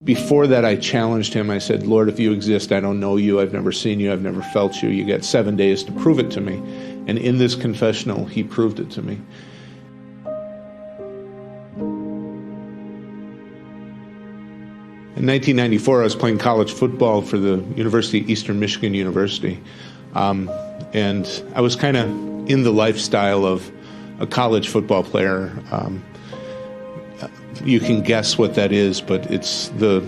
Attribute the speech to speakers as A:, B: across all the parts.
A: Before that, I challenged him. I said, Lord, if you exist, I don't know you. I've never seen you. I've never felt you. You get 7 days to prove it to me. And in this confessional, he proved it to me. In 1994, I was playing college football for the University of Eastern Michigan University. And I was kind of in the lifestyle of a college football player. You can guess what that is, but it's the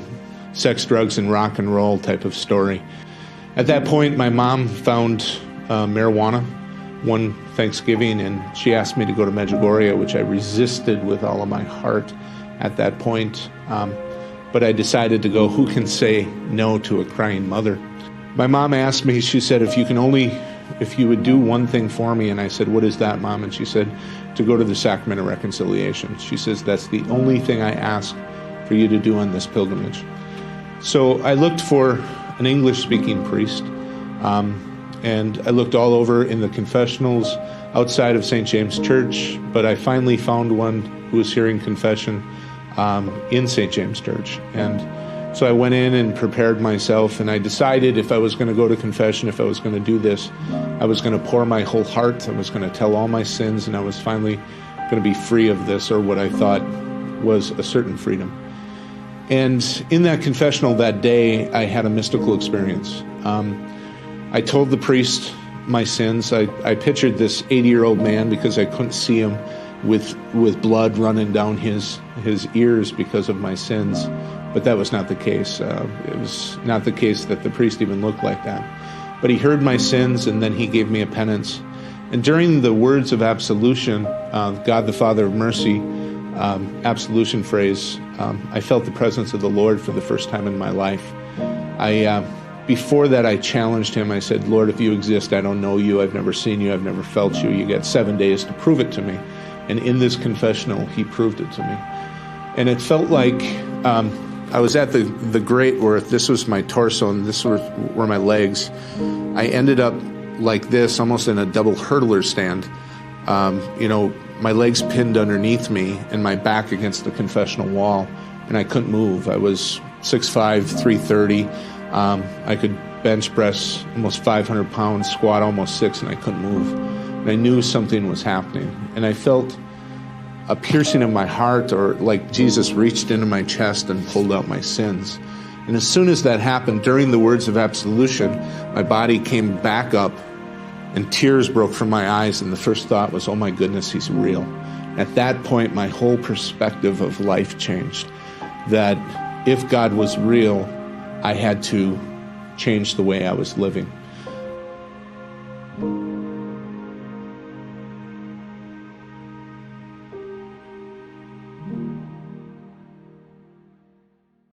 A: sex, drugs, and rock and roll type of story. At that point, my mom found marijuana one Thanksgiving, and she asked me to go to Medjugorje, which I resisted with all of my heart at that point. But I decided to go. Who can say no to a crying mother? My mom asked me, she said, if you would do one thing for me. And I said, what is that, Mom? And she said, to go to the Sacrament of Reconciliation. She says, that's the only thing I ask for you to do on this pilgrimage. So I looked for an English-speaking priest, and I looked all over in the confessionals outside of St. James Church, but I finally found one who was hearing confession in St. James Church. And so I went in and prepared myself, and I decided if I was going to go to confession, if I was going to do this, I was going to pour my whole heart, I was going to tell all my sins, and I was finally going to be free of this, or what I thought was a certain freedom. And in that confessional that day, I had a mystical experience. I told the priest my sins. I pictured this 80-year-old man, because I couldn't see him, with blood running down his ears because of my sins. But that was not the case. It was not the case that the priest even looked like that. But he heard my sins, and then he gave me a penance. And during the words of absolution, God the Father of mercy, absolution phrase, I felt the presence of the Lord for the first time in my life. Before that, I challenged him. I said, Lord, if you exist, I don't know you. I've never seen you. I've never felt you. You get 7 days to prove it to me. And in this confessional, he proved it to me. And it felt like I was at the grate where this was my torso and this were my legs. I ended up like this, almost in a double hurdler stand. My legs pinned underneath me and my back against the confessional wall, and I couldn't move. I was 6'5", 330. I could bench press almost 500 pounds, squat almost 6, and I couldn't move. And I knew something was happening. And I felt a piercing of my heart, or like Jesus reached into my chest and pulled out my sins. And as soon as that happened, during the words of absolution, my body came back up and tears broke from my eyes, and the first thought was, oh my goodness, he's real. At that point, my whole perspective of life changed. That if God was real, I had to change the way I was living.